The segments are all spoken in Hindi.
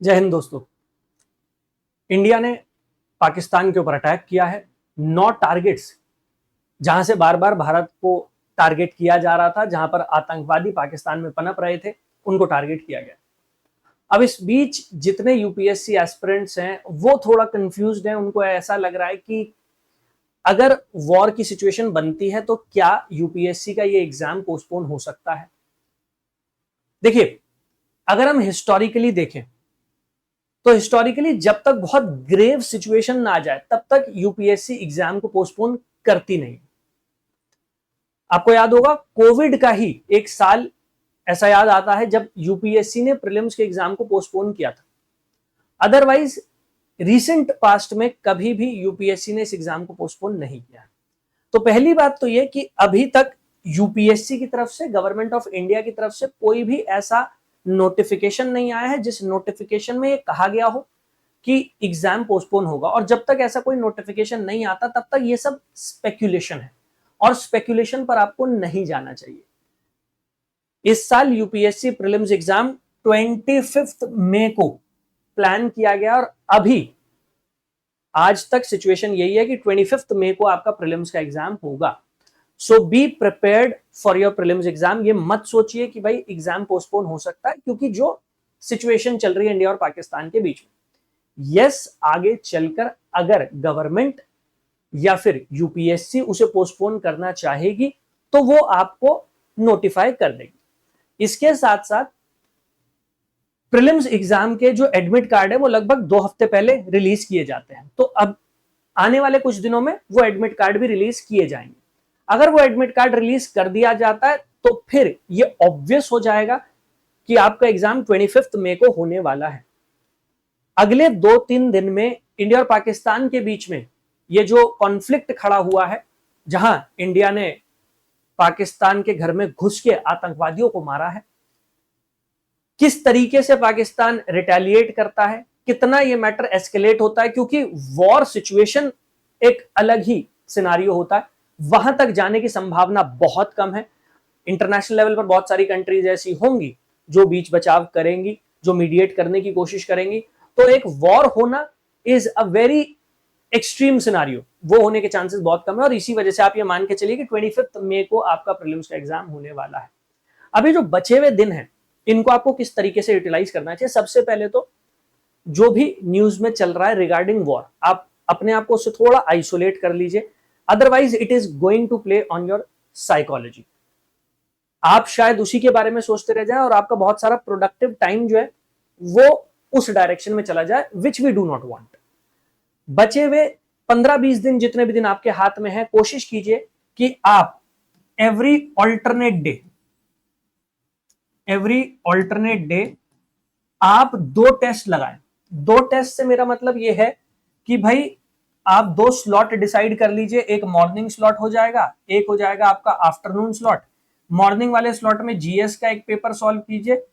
जय हिंद दोस्तों। इंडिया ने पाकिस्तान के ऊपर अटैक किया है। 9 टारगेट्स जहां से बार बार भारत को टारगेट किया जा रहा था, जहां पर आतंकवादी पाकिस्तान में पनप रहे थे, उनको टारगेट किया गया। अब इस बीच जितने यूपीएससी एस्पिरेंट्स हैं वो थोड़ा कंफ्यूज्ड हैं। उनको ऐसा लग रहा है कि अगर वॉर की सिचुएशन बनती है तो क्या यूपीएससी का ये एग्जाम पोस्टपोन हो सकता है। देखिए, अगर हम हिस्टोरिकली देखें तो हिस्टोरिकली जब तक बहुत ग्रेव सिचुएशन ना आ जाए तब तक यूपीएससी एग्जाम को पोस्टपोन करती नहीं। आपको याद होगा कोविड का ही एक साल ऐसा याद आता है जब यूपीएससी ने प्रीलिम्स के एग्जाम को पोस्टपोन किया था। अदरवाइज रिसेंट पास्ट में कभी भी यूपीएससी ने इस एग्जाम को पोस्टपोन नहीं किया। तो पहली बात तो यह कि अभी तक यूपीएससी की तरफ से, गवर्नमेंट ऑफ इंडिया की तरफ से कोई भी ऐसा नोटिफिकेशन नहीं आया है जिस नोटिफिकेशन में कहा गया हो कि एग्जाम पोस्टपोन होगा। और जब तक ऐसा कोई नोटिफिकेशन नहीं आता तब तक ये सब स्पेक्यूलेशन है और स्पेक्यूलेशन पर आपको नहीं जाना चाहिए। इस साल यूपीएससी प्रीलिम्स एग्जाम 25 मई को प्लान किया गया और अभी आज तक सिचुएशन यही है कि 25 मई को आपका प्रीलिम्स का एग्जाम होगा। So be prepared for your prelims exam. ये मत सोचिए कि भाई एग्जाम पोस्टपोन हो सकता है, क्योंकि जो सिचुएशन चल रही है इंडिया और पाकिस्तान के बीच में, यस आगे चलकर अगर गवर्नमेंट या फिर यूपीएससी उसे पोस्टपोन करना चाहेगी तो वो आपको नोटिफाई कर देगी। इसके साथ साथ प्रीलिम्स एग्जाम के जो एडमिट कार्ड है वो लगभग 2 हफ्ते पहले रिलीज किए जाते हैं। तो अब आने वाले कुछ दिनों में वो एडमिट कार्ड भी रिलीज किए जाएंगे। अगर वो एडमिट कार्ड रिलीज कर दिया जाता है तो फिर ये ऑब्वियस हो जाएगा कि आपका एग्जाम 25 मई को होने वाला है। अगले 2-3 दिन में इंडिया और पाकिस्तान के बीच में ये जो कॉन्फ्लिक्ट खड़ा हुआ है, जहां इंडिया ने पाकिस्तान के घर में घुस के आतंकवादियों को मारा है, किस तरीके से पाकिस्तान रिटेलिएट करता है, कितना ये मैटर एस्केलेट होता है, क्योंकि वॉर सिचुएशन एक अलग ही सिनारियो होता है, वहां तक जाने की संभावना बहुत कम है। इंटरनेशनल लेवल पर बहुत सारी कंट्रीज ऐसी होंगी जो बीच बचाव करेंगी, जो मीडिएट करने की कोशिश करेंगी। तो एक वॉर होना is a very extreme scenario, वो होने के चांसेस बहुत कम है। और इसी वजह से आप ये मान के चलिए कि 25 मई को आपका प्रीलिम्स का एग्जाम होने वाला है। अभी जो बचे हुए दिन हैं इनको आपको किस तरीके से यूटिलाइज करना चाहिए। सबसे पहले तो जो भी न्यूज में चल रहा है रिगार्डिंग वॉर, आप अपने आप को उससे थोड़ा आइसोलेट कर लीजिए, otherwise it is going to play on your psychology. आप शायद उसी के बारे में सोचते रह जाए और आपका बहुत सारा प्रोडक्टिव टाइम जो है वो उस डायरेक्शन में चला जाए, which we do not want. बचे हुए 15-20 दिन, जितने भी दिन आपके हाथ में है, कोशिश कीजिए कि आप एवरी ऑल्टरनेट डे आप 2 टेस्ट लगाएं। 2 टेस्ट से मेरा मतलब यह है कि भाई आप 2 स्लॉट डिसाइड कर लीजिए। एक मॉर्निंग स्लॉट हो जाएगा, एक हो जाएगा आपका आफ्टरनून स्लॉट। मॉर्निंग वाले स्लॉट में जीएस का एक पेपर सॉल्व कीजिए,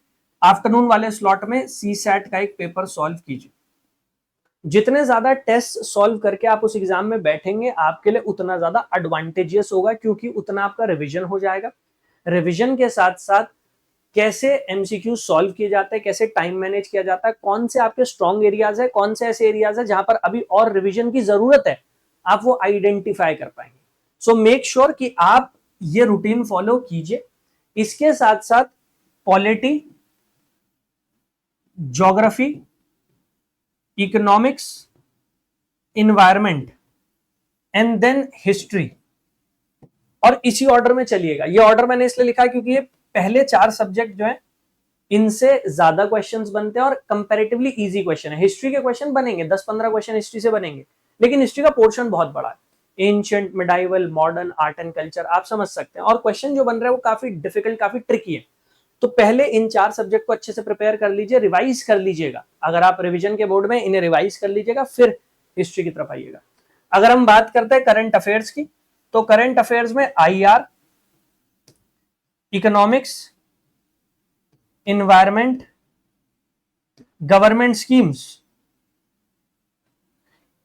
आफ्टरनून वाले स्लॉट में सीसैट का एक पेपर सॉल्व कीजिए। जितने ज्यादा टेस्ट सॉल्व करके आप उस एग्जाम में बैठेंगे आपके लिए उतना ज्यादा एडवांटेजियस होगा, क्योंकि उतना आपका रिवीजन हो जाएगा। रिवीजन के साथ साथ कैसे एमसीक्यू सॉल्व किए जाते हैं, कैसे टाइम मैनेज किया जाता है, कौन से आपके स्ट्रॉन्ग एरियाज है, कौन से ऐसे एरियाज है जहां पर अभी और रिवीजन की जरूरत है, आप वो आइडेंटिफाई कर पाएंगे। सो मेक श्योर कि आप ये रूटीन फॉलो कीजिए। इसके साथ साथ polity, geography, economics, environment and then history, और इसी ऑर्डर में चलिएगा। ये ऑर्डर मैंने इसलिए लिखा है क्योंकि ये पहले 4 सब्जेक्ट जो है इनसे ज्यादा क्वेश्चंस बनते हैं और कंपैरेटिवली इजी क्वेश्चन है। हिस्ट्री के क्वेश्चन बनेंगे, 10-15 क्वेश्चन हिस्ट्री से बनेंगे, लेकिन हिस्ट्री का पोर्शन बहुत बड़ा है। Ancient, medieval, modern, art and culture, आप समझ सकते हैं। और क्वेश्चन जो बन रहा है वो काफी डिफिकल्ट, काफी ट्रिकी है। तो पहले इन 4 सब्जेक्ट को अच्छे से प्रिपेयर कर लीजिए, रिवाइज कर लीजिएगा। अगर आप रिविजन के बोर्ड में इन्हें रिवाइज कर लीजिएगा, फिर हिस्ट्री की तरफ आइएगा। अगर हम बात करते हैं करंट अफेयर्स की, तो करंट अफेयर्स में IR, economics, environment, government schemes,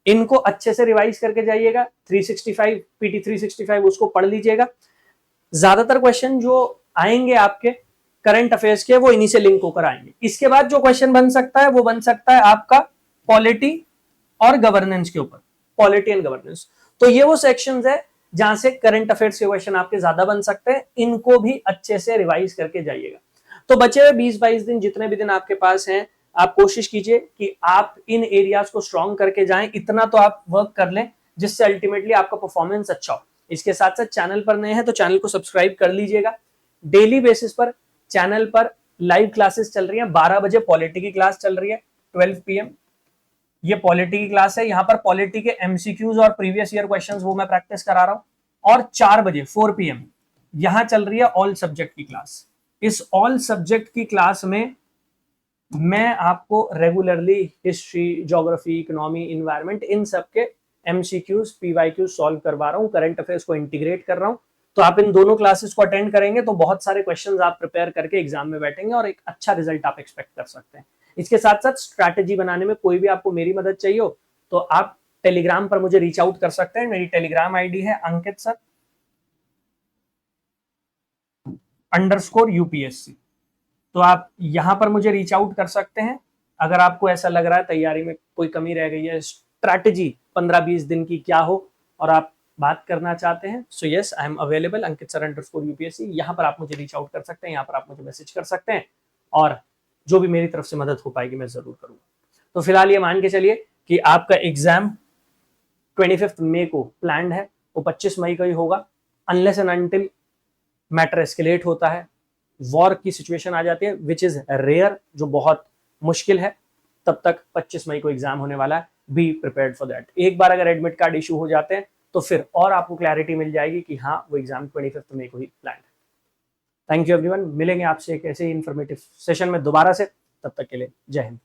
इनको अच्छे से रिवाइज करके जाइएगा। 365 पीटी 365 उसको पढ़ लीजिएगा। ज्यादातर क्वेश्चन जो आएंगे आपके करंट अफेयर्स के वो इन्हीं से लिंक होकर आएंगे। इसके बाद जो क्वेश्चन बन सकता है वो बन सकता है आपका पॉलिटी और गवर्नेंस के ऊपर, पॉलिटी एंड गवर्नेंस। तो ये वो सेक्शंस है जहां से करंट अफेयर्स के क्वेश्चन आपके ज्यादा बन सकते हैं, इनको भी अच्छे से रिवाइज करके जाइएगा। तो बचे हुए 20-22 दिन, जितने भी दिन आपके पास हैं, आप कोशिश कीजिए कि आप इन एरियाज को स्ट्रॉन्ग करके जाएं। इतना तो आप वर्क कर लें जिससे अल्टीमेटली आपका परफॉर्मेंस अच्छा हो। इसके साथ साथ चैनल पर नए हैं तो चैनल को सब्सक्राइब कर लीजिएगा। डेली बेसिस पर चैनल पर लाइव क्लासेस चल रही हैं। 12 बजे पॉलिटी की क्लास चल रही है 12 PM, ये पॉलिटी की क्लास है। यहां पर पॉलिटी के एमसीक्यूज और प्रीवियस ईयर क्वेश्चंस वो मैं प्रैक्टिस करा रहा हूं। और 4 बजे 4 PM यहां चल रही है ऑल सब्जेक्ट की क्लास। इस ऑल सब्जेक्ट की क्लास में मैं आपको regularly history, geography, economy, environment, इन सब के एमसीक्यूज, पीवाईक्यूज सॉल्व करवा रहा हूं, करंट अफेयर्स को इंटीग्रेट कर रहा हूं। तो आप इन दोनों क्लासेस को अटेंड करेंगे तो बहुत सारे क्वेश्चंस आप प्रिपेयर करके एग्जाम में बैठेंगे और एक अच्छा रिजल्ट आप एक्सपेक्ट कर सकते हैं। इसके साथ साथ स्ट्रैटेजी बनाने में कोई भी आपको मेरी मदद चाहिए हो तो आप टेलीग्राम पर मुझे रीच आउट कर सकते हैं। मेरी टेलीग्राम आईडी है अंकित सर _UPSC। तो आप यहां पर मुझे रीच आउट कर सकते हैं। अगर आपको ऐसा लग रहा है तैयारी में कोई कमी रह गई है, स्ट्रैटेजी 15-20 दिन की क्या हो, और आप बात करना चाहते हैं, so yes I am available Ankit sir _UPSC। यहां पर आप मुझे रीच आउट कर सकते हैं, यहां पर आप मुझे मैसेज कर सकते हैं और जो भी मेरी तरफ से मदद हो पाएगी मैं जरूर करूंगा। तो फिलहाल ये मान के चलिए कि आपका एग्जाम 25 मई को प्लान्ड है, वो 25 मई का ही होगा, unless and until matter escalate होता है, वॉर की सिचुएशन आ जाती है, विच इज रेयर, जो बहुत मुश्किल है, तब तक 25 मई को एग्जाम होने वाला है। B prepared for that. एक बार अगर एडमिट कार्ड इशू हो जाते हैं तो फिर और आपको क्लैरिटी मिल जाएगी कि हाँ वो एग्जाम 25 मई को ही प्लान है। थैंक यू एवरीवन, मिलेंगे आपसे एक ऐसे ही इंफॉर्मेटिव सेशन में दोबारा से, तब तक के लिए जय हिंद।